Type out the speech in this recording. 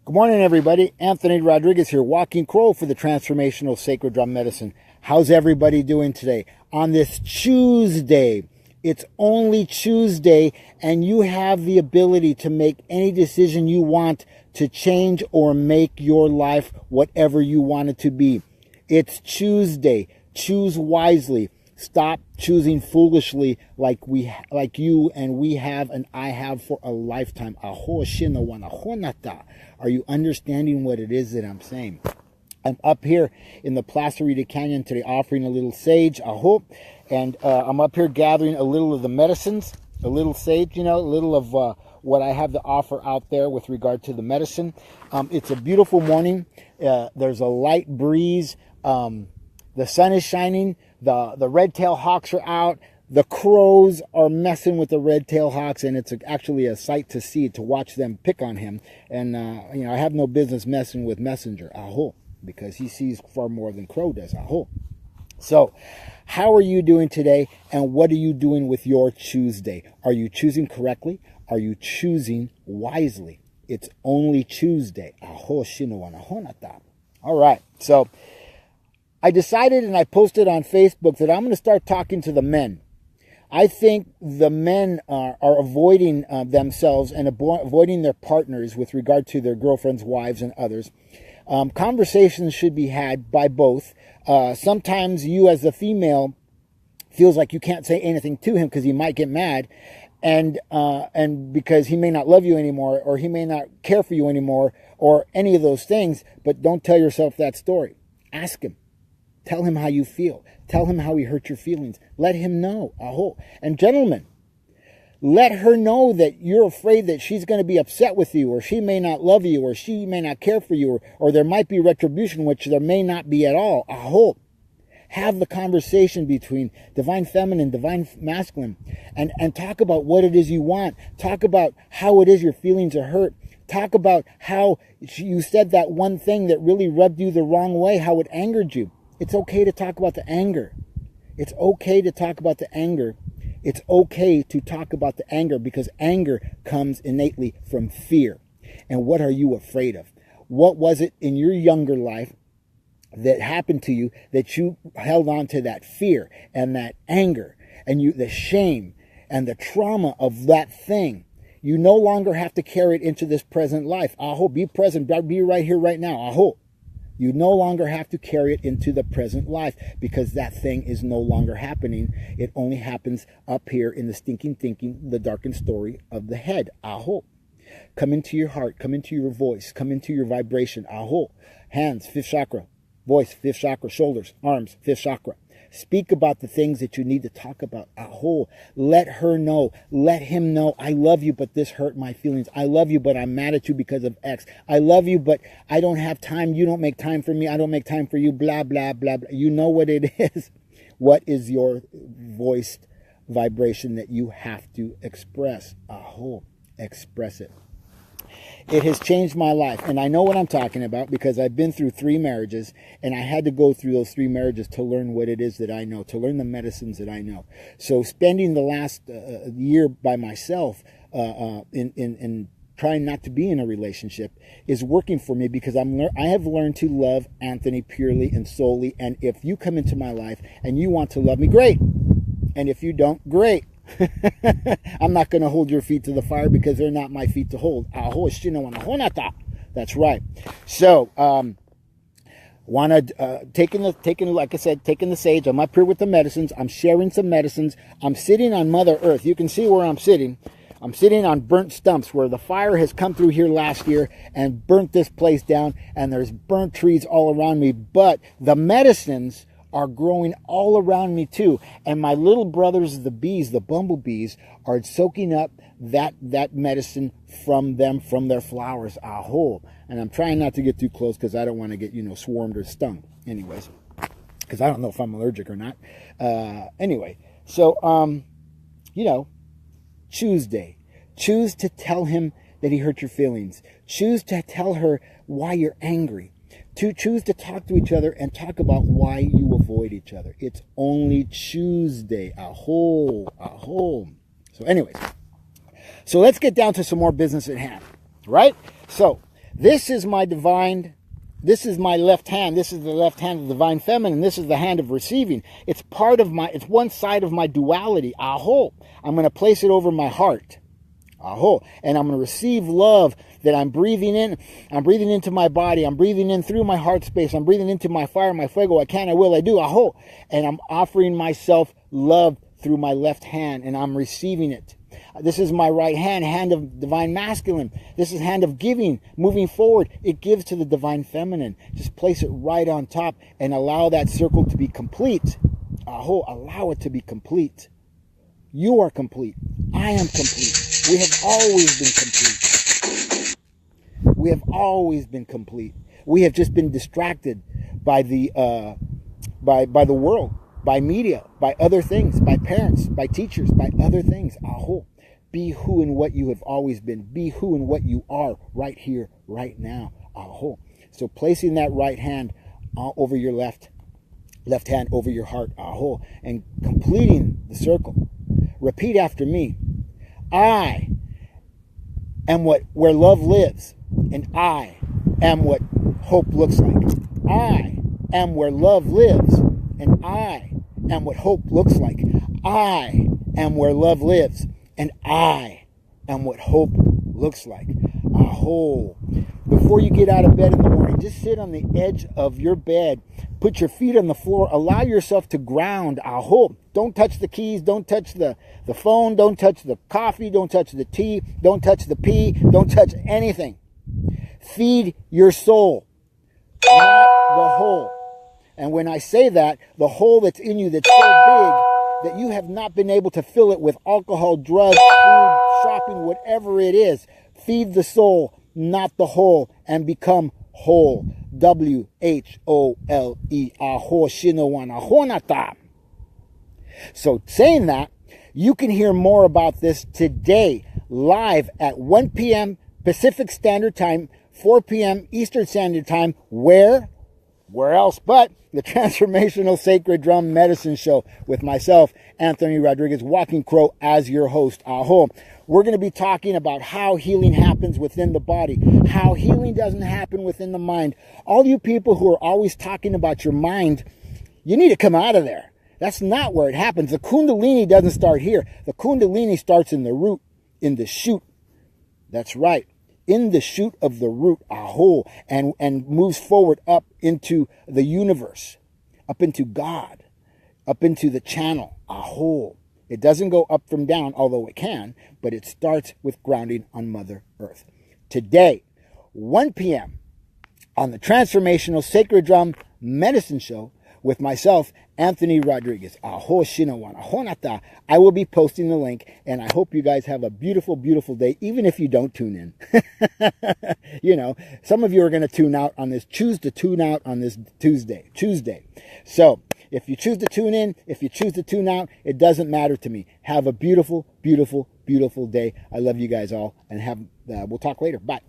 Good morning, everybody. Anthony Rodriguez here, Walking Crow for the Transformational Sacred Drum Medicine. How's everybody doing today? On this Tuesday, it's only Tuesday, and you have the ability to make any decision you want to change or make your life whatever you want it to be. It's Tuesday. Choose wisely. Stop choosing foolishly like you and we have and I have for a lifetime. Are you understanding what it is that I'm saying? I'm up here in the Placerita Canyon today offering a little sage, and I'm up here gathering a little of the medicines, a little sage, a little of what I have to offer out there with regard to the medicine. It's a beautiful morning. There's a light breeze. The sun is shining. The red-tailed hawks are out. The crows are messing with the red-tailed hawks, and it's actually a sight to see, to watch them pick on him. And, I have no business messing with Messenger, because he sees far more than Crow does, So, how are you doing today, and what are you doing with your Tuesday? Are you choosing correctly? Are you choosing wisely? It's only Tuesday. All right, so I decided and I posted on Facebook that I'm going to start talking to the men. I think the men are avoiding themselves and avoiding their partners with regard to their girlfriends, wives, and others. Conversations should be had by both. Sometimes you as the female feels like you can't say anything to him because he might get mad, and because he may not love you anymore, or he may not care for you anymore, or any of those things. But don't tell yourself that story. Ask him. Tell him how you feel. Tell him how he hurt your feelings. Let him know. And gentlemen, let her know that you're afraid that she's going to be upset with you, or she may not love you, or she may not care for you, or there might be retribution, which there may not be at all. Have the conversation between divine feminine, divine masculine, and talk about what it is you want. Talk about how it is your feelings are hurt. Talk about how you said that one thing that really rubbed you the wrong way, how it angered you. It's okay to talk about the anger. It's okay to talk about the anger. It's okay to talk about the anger, because anger comes innately from fear. And what are you afraid of? What was it in your younger life that happened to you that you held on to that fear and that anger and the shame and the trauma of that thing? You no longer have to carry it into this present life. Be present. Be right here, right now. You no longer have to carry it into the present life, because that thing is no longer happening. It only happens up here in the stinking thinking, the darkened story of the head. Come into your heart. Come into your voice. Come into your vibration. Hands, fifth chakra. Voice, fifth chakra. Shoulders, arms, fifth chakra. Speak about the things that you need to talk about. Let her know. Let him know. I love you, but this hurt my feelings. I love you, but I'm mad at you because of X. I love you, but I don't have time. You don't make time for me. I don't make time for you. Blah, blah, blah, blah. You know what it is. What is your voiced vibration that you have to express? Express it. It has changed my life, and I know what I'm talking about because I've been through 3 marriages, and I had to go through those 3 marriages to learn what it is that I know, to learn the medicines that I know. So spending the last year by myself in trying not to be in a relationship is working for me, because I have learned to love Anthony purely and solely. And if you come into my life and you want to love me, great. And if you don't, great. I'm not going to hold your feet to the fire, because they're not my feet to hold. That's right. So, taking the sage. I'm up here with the medicines. I'm sharing some medicines. I'm sitting on Mother Earth. You can see where I'm sitting. I'm sitting on burnt stumps where the fire has come through here last year and burnt this place down, and there's burnt trees all around me. But the medicines are growing all around me too. And my little brothers, the bees, the bumblebees, are soaking up that medicine from their flowers. And I'm trying not to get too close, because I don't want to get, swarmed or stung. Anyways, because I don't know if I'm allergic or not. Tuesday. Choose to tell him that he hurt your feelings. Choose to tell her why you're angry. To choose to talk to each other and talk about why you avoid each other. It's only Tuesday. So anyways, so let's get down to some more business at hand, right? So This is my divine, this is my left hand. This is the left hand of the divine feminine. This is the hand of receiving. It's part of my, it's one side of my duality. Aho. I'm going to place it over my heart. Aho. And I'm going to receive love that I'm breathing in. I'm breathing into my body. I'm breathing in through my heart space. I'm breathing into my fire, my fuego. I can, I will, I do. Aho. And I'm offering myself love through my left hand, and I'm receiving it. This is my right hand, hand of divine masculine. This is hand of giving, moving forward. It gives to the divine feminine. Just place it right on top and allow that circle to be complete. Aho, allow it to be complete. You are complete. I am complete. We have always been complete. We have always been complete. We have just been distracted by the by the world, by media, by other things, by parents, by teachers, by other things. Aho. Be who and what you have always been. Be who and what you are right here, right now. Aho. So placing that right hand over your left hand over your heart. Aho. And completing the circle. Repeat after me. I am where love lives, and I am what hope looks like. I am where love lives, and I am what hope looks like. I am where love lives, and I am what hope looks like. Aho. Before you get out of bed in the morning, just sit on the edge of your bed. Put your feet on the floor. Allow yourself to ground. Aho. Don't touch the keys. Don't touch the phone. Don't touch the coffee. Don't touch the tea. Don't touch the pee. Don't touch anything. Feed your soul, not the hole. And when I say that, the hole that's in you that's so big that you have not been able to fill it with alcohol, drugs, food, shopping, whatever it is. Feed the soul, not the hole, and become whole. WHOLE. Aho shinowana honata. So saying that, you can hear more about this today, live at 1 p.m. Pacific Standard Time, 4 p.m. Eastern Standard Time. Where else but the Transformational Sacred Drum Medicine Show with myself, Anthony Rodriguez, Walking Crow, as your host. Aho. We're going to be talking about how healing happens within the body, how healing doesn't happen within the mind. All you people who are always talking about your mind, you need to come out of there. That's not where it happens. The Kundalini doesn't start here. The Kundalini starts in the root, in the shoot. That's right. In the shoot of the root, aho, and moves forward up into the universe, up into God, up into the channel, aho. It doesn't go up from down, although it can, but it starts with grounding on Mother Earth. Today, 1 p.m. on the Transformational Sacred Drum Medicine Show with myself, Anthony Rodriguez. Aho shinawana honata. I will be posting the link, and I hope you guys have a beautiful, beautiful day, even if you don't tune in. You know, some of you are going to choose to tune out on this Tuesday. So, if you choose to tune in, if you choose to tune out, it doesn't matter to me. Have a beautiful, beautiful, beautiful day. I love you guys all, and we'll talk later. Bye.